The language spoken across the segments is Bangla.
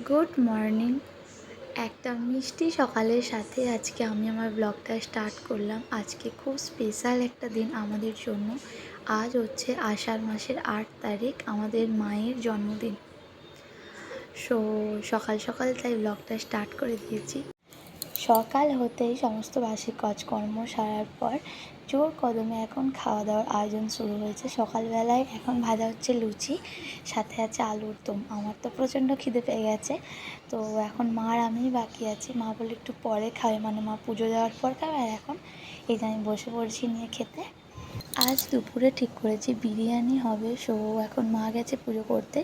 Good morning. একটা মিষ্টি সকালের সাথে আজকে আমি আমার ব্লগটা স্টার্ট করলাম। আজকে খুব স্পেশাল একটা দিন আমাদের জন্য। আজ হচ্ছে আষাঢ় মাসের 8 তারিখ, আমাদের মায়ের জন্মদিন। সকাল সকাল তাই ব্লগটা স্টার্ট করে দিয়েছি। সকাল হতেই সমস্ত বাসি কাজকর্ম সারার পর জোর কদমে এখন খাওয়া দাওয়ার আয়োজন শুরু হয়েছে। সকালবেলায় এখন ভাজা হচ্ছে লুচি, সাথে আছে আলুর দম। আমার তো প্রচণ্ড খিদে পেয়ে গেছে, তো এখন মা আর আমিই বাকি আছি। মা বলে একটু পরে খাবে, মানে মা পুজো দেওয়ার পর খাবে, আর এখন এই যে আমি বসে পড়েছি নিয়ে খেতে। আজ দুপুরে ঠিক করেছি বিরিয়ানি হবে। এখন মা গেছে পুজো করতে,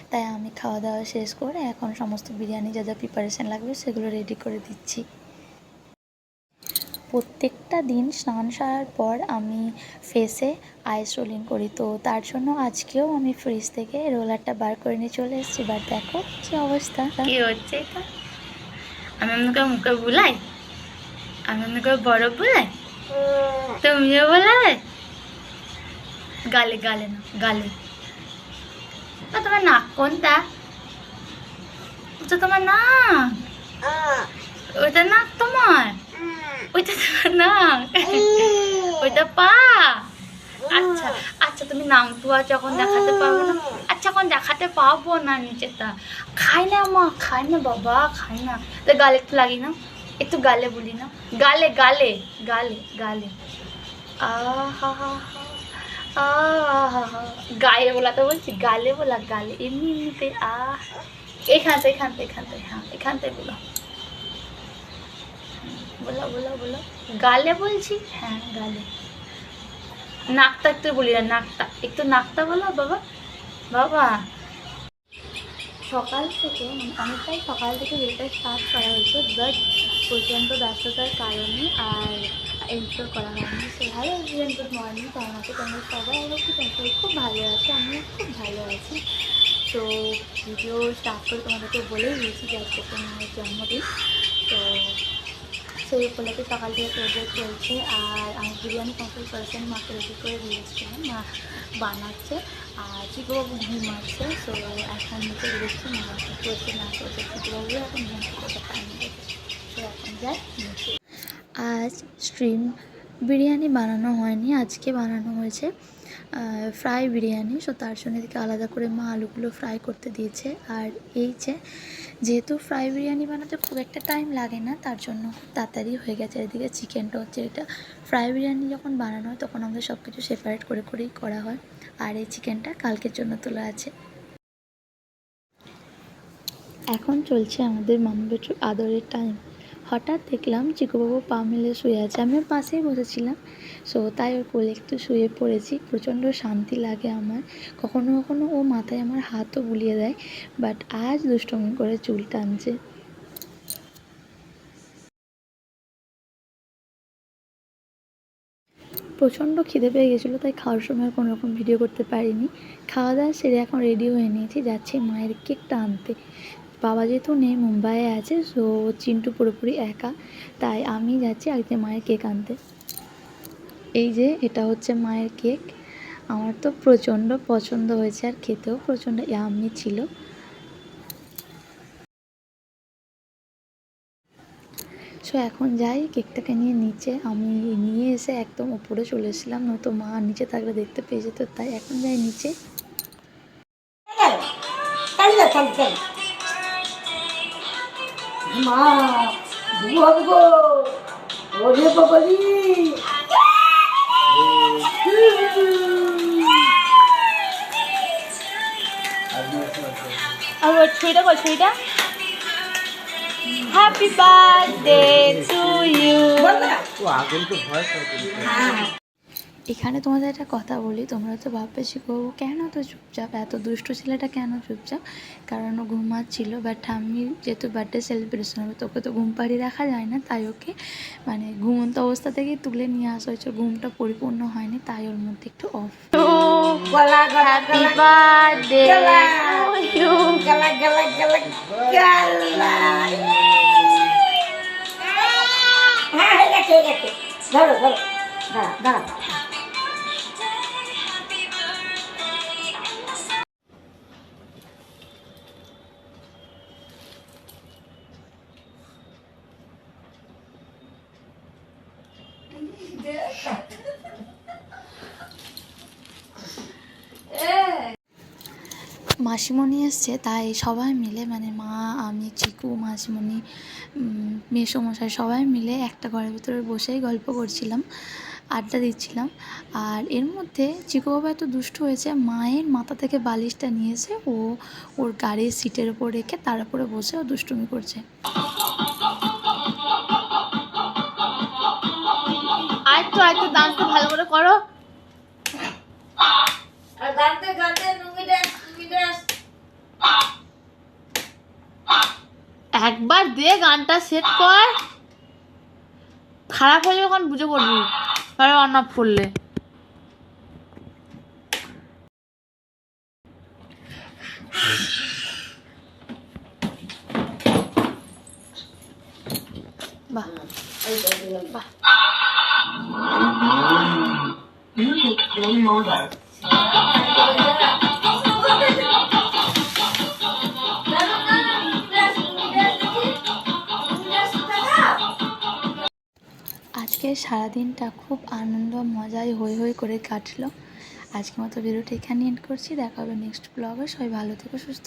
তাই আমি খাওয়া দাওয়া শেষ করে এখন সমস্ত বিরিয়ানি যা যা প্রিপারেশান লাগবে সেগুলো রেডি করে দিচ্ছি। প্রত্যেকটা দিন স্নান সারার পর আমি ফেসে আইস রোলিং করি, তো তার জন্য আজকেও আমি ফ্রিজ থেকে রোলারটা বার করে নিয়ে চলে এসেছি। বাট দেখো কি অবস্থা, কি হচ্ছে এটা। আমি আপনাকে মুখে বুলাই, আমি আপনাকে বরফ বুলাই, তুমিও বলাবে গালে, গালে না গালে। তোমার নাক কোনটা? তোমার নাক, ওইটা নাক তোমার, ওইটা তোমার নাক, ওইটা পা। আচ্ছা আচ্ছা, তুমি নামটুয়া যখন দেখাতে পারবো না, আচ্ছা এখন দেখাতে পাবো না নিচেটা। খাই না মা, খাই না বাবা, খাই না। তো গালে একটু লাগি না, একটু গালে বলি না, গালে গালে গালে গালে। আহা হা হা, গায়ে বলা তো বলছি, গালে বলা, গালে এমনি এমনিতে। এখান থেকে এখান থেকে এখান থেকে, হ্যাঁ এখান থেকে বলো, বলো বলো বলো। গালে বলছি, হ্যাঁ গালে। নাকটা একটু বলি না, নাকটা একটু, নাকটা বলো বাবা বাবা। সকাল থেকে অনেকটাই সকাল থেকে যেটা স্টার্ট করা হয়েছে, বাট প্রচণ্ড ব্যস্ততার কারণে আর এনজয় করা হয়নি। So hello everyone, good morning. কেমন আছে তোমরা সবাই? আমি খুব ভালো আছি, আমিও খুব ভালো আছি। তো ভিডিও স্টার্ট করে তোমাদেরকে বলেই দিয়েছি যে আজকে তোমার জন্মদিন, তো সেই উপলক্ষে সকাল থেকে প্রোজেক্ট চলছে। আর আমি বিরিয়ানি কমপ্লিট করেছি, মাকে রেডি করে দিয়েছিলাম, মা বানাচ্ছে আর চিকুবাবু ঘুমাচ্ছে। সো এখন নিচে দেখছি মা কী করছে না করছে, চিকুবাবু এখন ঘুম করতে পারেনি দেখে। তো এখন যাই নিচে। আজ স্ট্রিম বিরিয়ানি বানানো হয়নি, আজকে বানানো হয়েছে ফ্রাই বিরিয়ানি। সো তার জন্য এদিকে আলাদা করে মা আলুগুলো ফ্রাই করতে দিয়েছে। আর এই যেহেতু ফ্রাই বিরিয়ানি বানাতে খুব একটা টাইম লাগে না, তার জন্য খুব তাড়াতাড়ি হয়ে গেছে। এদিকে চিকেনটা হচ্ছে, এটা ফ্রাই বিরিয়ানি যখন বানানো হয় তখন আমাদের সব কিছু সেপারেট করে করেই করা হয়। আর এই চিকেনটা কালকের জন্য তোলা আছে। এখন চলছে আমাদের মামু বেটুর আদরের টাইম। হঠাৎ দেখলাম চিকুবাবু পা মেলে শুয়ে আছে, আমি ওর পাশেই বসেছিলাম। সো তাই ওর কোলে একটু শুয়ে পড়েছি। প্রচণ্ড শান্তি লাগে আমার। কখনো কখনো ও মাথায় আমার হাতও বুলিয়ে দেয়, বাট আজ দুষ্টুমি করে চুল টানছে। প্রচণ্ড খিদে পেয়ে গেছিলো, তাই খাওয়ার সময় কোনো রকম ভিডিও করতে পারিনি। খাওয়া দাওয়া সেরে এখন রেডি হয়ে নিয়েছি, যাচ্ছি মায়ের কেকটা আনতে। বাবা যেহেতু নেই, মুম্বাইয়ে আছে, সো চিন্টু পুরোপুরি একা, তাই আমি যাচ্ছি আজকে মায়ের কেক আনতে। এই যে এটা হচ্ছে মায়ের কেক, আমার তো প্রচণ্ড পছন্দ হয়েছে আর খেতেও প্রচণ্ড ইয়াম্মি ছিল। সো এখন যাই কেকটাকে নিয়ে নিচে। আমি নিয়ে এসে একদম উপরে চলে এসেছিলাম, নয়তো মা নিচে থাকলে দেখতে পেয়ে যেত, তাই এখন যাই নিচে। মা আর ছুরিটা কর, ছুরিটা। Happy birthday to you. এখানে তোমাদের একটা কথা বলি, তোমরা তো ভাববে শিখবো কেন তো চুপচাপ, এত দুষ্টু ছেলেটা কেন চুপচাপ। কারণ ও ঘুমাচ্ছিল, বাট আমি যেহেতু বার্থডে সেলিব্রেশন হবে, তোকে তো ঘুম পাড়িয়ে রাখা যায় না, তাই ওকে মানে ঘুমন্ত অবস্থা থেকে তুলে নিয়ে আসা হয়েছে। ঘুমটা পরিপূর্ণ হয়নি, তাই ওর মধ্যে একটু off. Happy birthday to you. ধরো ধরো, দাঁড়া দাঁড়া। মাসিমণি এসছে, তাই সবাই মিলে মানে মা, আমি, চিকু, মাসিমণি, মেসোমশাই সবাই মিলে একটা ঘরের ভিতরে বসেই গল্প করছিলাম, আড্ডা দিচ্ছিলাম। আর এর মধ্যে চিকু বাবা এত দুষ্টু হয়েছে, মায়ের মাথা থেকে বালিশটা নিয়েছে, ওর গাড়ির সিটের উপর রেখে তার উপরে বসে ও দুষ্টুমি করছে। আয় তো ডান্সটা ভালো করে করো। একবার দে গানটা সেট কর, খারাপ হয়ে যাবে এখন বুঝে পড়বি অন অফ করলে। বাহ বাহ। আজকে সারাদিনটা খুব আনন্দ মজায় হই হই করে কাটলো। আজকের মতো ভিডিওটা এখানে এন্ড করছি। দেখা হবে নেক্সট ব্লগে। সবাই ভালো থেকো, সুস্থ।